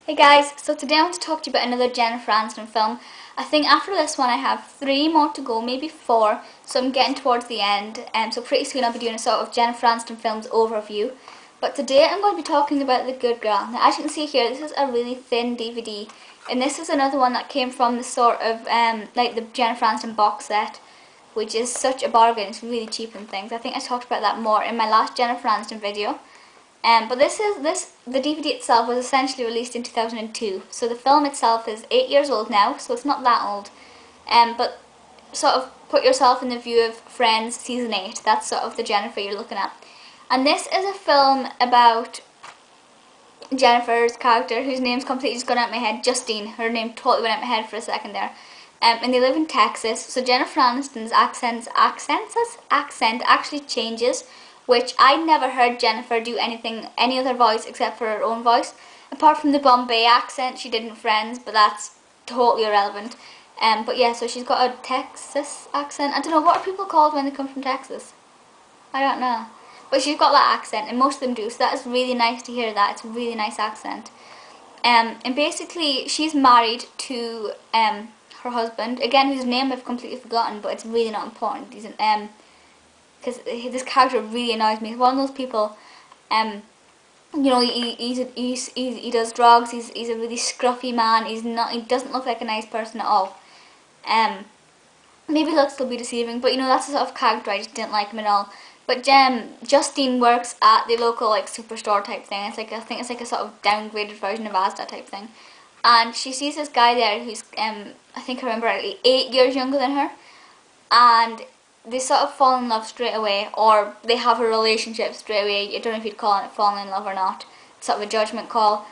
Hey guys, so today I want to talk to you about another Jennifer Aniston film. I think after this one I have 3 more to go, maybe 4, so I'm getting towards the end, so pretty soon I'll be doing a sort of Jennifer Aniston films overview. But today I'm going to be talking about The Good Girl. Now as you can see here, this is a really thin DVD, and this is another one that came from the sort of, like the Jennifer Aniston box set, which is such a bargain. It's really cheap and things. I think I talked about that more in my last Jennifer Aniston video. But the DVD itself was essentially released in 2002, so the film itself is 8 years old now, so it's not that old. But sort of put yourself in the view of Friends season 8. That's sort of the Jennifer you're looking at. And this is a film about Jennifer's character, whose name's completely just gone out of my head. Justine. Her name totally went out of my head for a second there. And they live in Texas. So Jennifer Aniston's accent actually changes, which I never heard Jennifer do any other voice except for her own voice, apart from the Bombay accent she did in Friends, but that's totally irrelevant. But yeah, so she's got a Texas accent. I don't know, what are people called when they come from Texas? I don't know. But she's got that accent, and most of them do, so that is really nice to hear that. It's a really nice accent. And basically, she's married to her husband, again, whose name I've completely forgotten, but it's really not important. He's an because this character really annoys me. He's one of those people, you know, he does drugs. He's a really scruffy man. He doesn't look like a nice person at all. Maybe looks will be deceiving, but you know, that's the sort of character I just didn't like him at all. But Justine works at the local like superstore type thing. I think it's like a sort of downgraded version of Asda type thing. And she sees this guy there who's I think I remember rightly 8 years younger than her, and they sort of fall in love straight away, or they have a relationship straight away. I don't know if you'd call it falling in love or not. It's sort of a judgment call.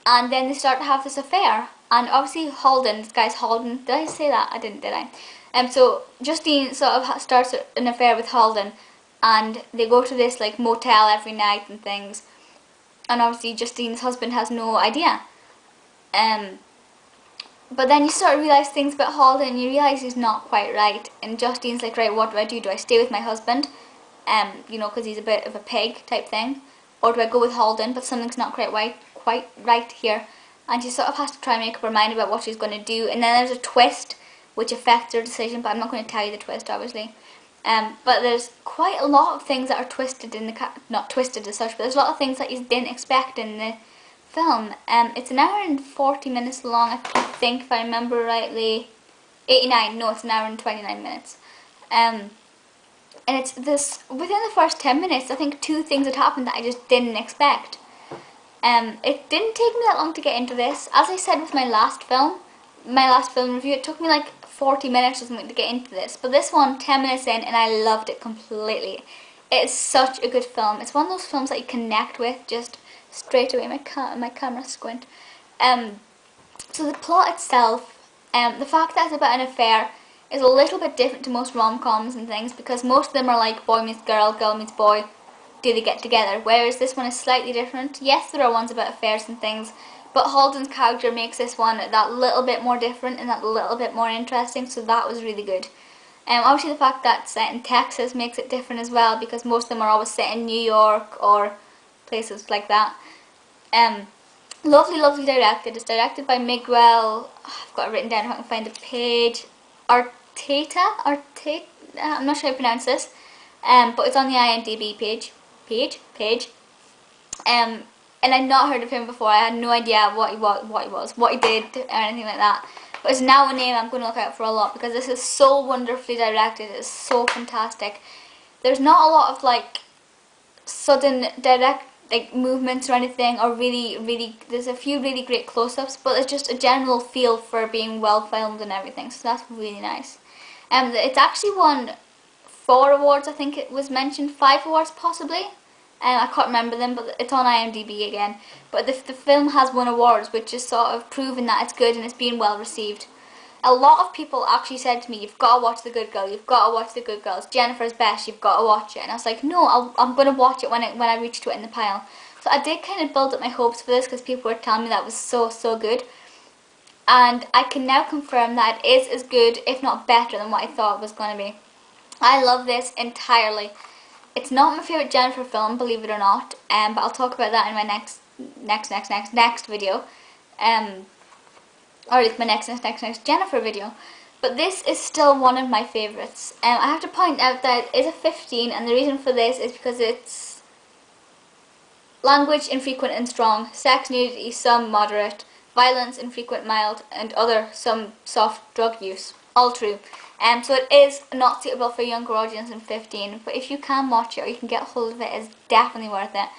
And then they start to have this affair. And obviously Holden, this guy's Holden. Did I say that? I didn't, did I? So Justine sort of starts an affair with Holden, and they go to this like motel every night and things. And obviously Justine's husband has no idea. But then you start to realise things about Holden, and you realise he's not quite right. And Justine's like, right, what do I do? Do I stay with my husband, you know, because he's a bit of a pig type thing? Or do I go with Holden, but something's not quite right here? And she sort of has to try and make up her mind about what she's going to do. And then there's a twist, which affects her decision, but I'm not going to tell you the twist, obviously. But there's quite a lot of things that are twisted in not twisted as such, but there's a lot of things that you didn't expect in the film. It's an hour and 40 minutes long, I think, if I remember rightly. 89, no, it's an hour and 29 minutes. And it's this, within the first 10 minutes, I think 2 things had happened that I just didn't expect. It didn't take me that long to get into this. As I said with my last film review, it took me like 40 minutes or something to get into this. But this one, 10 minutes in, and I loved it completely. It's such a good film. It's one of those films that you connect with just straight away. My camera squint. So the plot itself, the fact that it's about an affair is a little bit different to most rom-coms and things, because most of them are like boy meets girl, girl meets boy, do they get together, whereas this one is slightly different. Yes, there are ones about affairs and things, but Holden's character makes this one that little bit more different and that little bit more interesting, so that was really good. Obviously the fact that it's set in Texas makes it different as well, because most of them are always set in New York or places like that. Lovely directed. It's directed by Miguel. I've got it written down if I can find the page. Arteta. I'm not sure how to pronounce this. But it's on the IMDb page. And I'd not heard of him before. I had no idea what he did, or anything like that. But it's now a name I'm going to look out for a lot, because this is so wonderfully directed. It's so fantastic. There's not a lot of like sudden direct movements or anything, or really there's a few really great close-ups, but it's just a general feel for being well filmed and everything, so that's really nice. It's actually won 4 awards, I think it was mentioned, 5 awards possibly. I can't remember them, but it's on IMDb again. But the film has won awards, which is sort of proving that it's good and it's being well received. A lot of people actually said to me, you've got to watch The Good Girl, you've got to watch The Good Girl, it's Jennifer's best, you've got to watch it. And I was like, no, I'm going to watch it when I reach to it in the pile. So I did kind of build up my hopes for this, because people were telling me that it was so good. And I can now confirm that it is as good, if not better, than what I thought it was going to be. I love this entirely. It's not my favourite Jennifer film, believe it or not, but I'll talk about that in my next video. or it's my next Jennifer video. But this is still one of my favourites. I have to point out that it is a 15, and the reason for this is because it's language infrequent and strong, sex nudity some moderate, violence infrequent mild, and other some soft drug use. All true. So it is not suitable for a younger audience than 15, but if you can watch it or you can get hold of it, it's definitely worth it.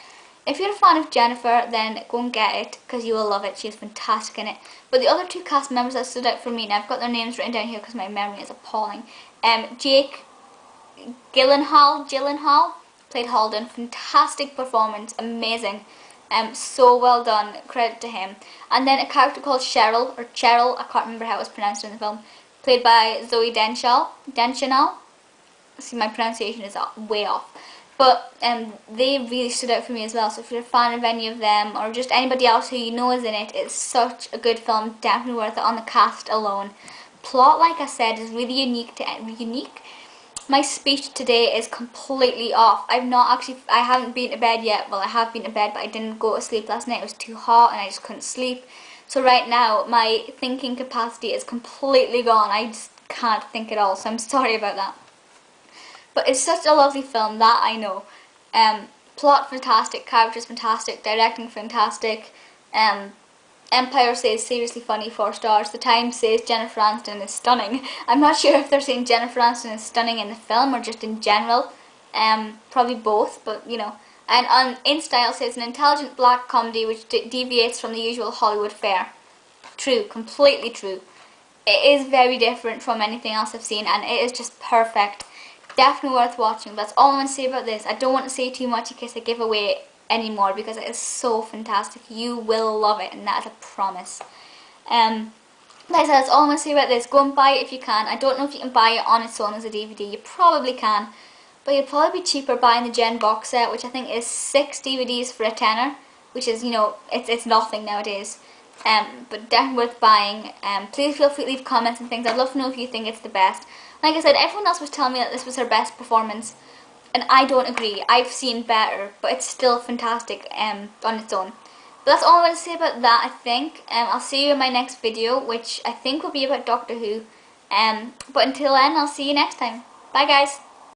If you're a fan of Jennifer, then go and get it, because you will love it. She's fantastic in it. But the other two cast members that stood out for me, and I've got their names written down here because my memory is appalling. Jake Gyllenhaal played Holden. Fantastic performance, amazing. So well done, credit to him. And then a character called Cheryl, I can't remember how it was pronounced in the film, played by Zooey Deschanel. See, my pronunciation is way off. But they really stood out for me as well. So if you're a fan of any of them, or just anybody else who you know is in it, it's such a good film, definitely worth it on the cast alone. Plot, like I said, is really unique. My speech today is completely off. I haven't been to bed yet. Well, I have been to bed, but I didn't go to sleep last night. It was too hot and I just couldn't sleep. So right now, my thinking capacity is completely gone. I just can't think at all, so I'm sorry about that. But it's such a lovely film, that I know. Plot fantastic, characters fantastic, directing fantastic. Empire says seriously funny, 4 stars. The Times says Jennifer Aniston is stunning. I'm not sure if they're saying Jennifer Aniston is stunning in the film or just in general. Probably both, but you know. And on InStyle says an intelligent black comedy which deviates from the usual Hollywood fare. True, completely true. It is very different from anything else I've seen, and it is just perfect. Definitely worth watching. That's all I'm going to say about this. I don't want to say too much in case I give away anymore, because it is so fantastic. You will love it, and that is a promise. Like I said, that's all I'm going to say about this. Go and buy it if you can. I don't know if you can buy it on its own as a DVD. You probably can, but you'll probably be cheaper buying the Gen box set, which I think is 6 DVDs for a tenner, which is, you know, it's nothing nowadays. But definitely worth buying. Please feel free to leave comments and things. I'd love to know if you think it's the best. Like I said, everyone else was telling me that this was her best performance, and I don't agree. I've seen better, but it's still fantastic on its own. But that's all I'm going to say about that, I think. I'll see you in my next video, which I think will be about Doctor Who. But until then, I'll see you next time. Bye, guys.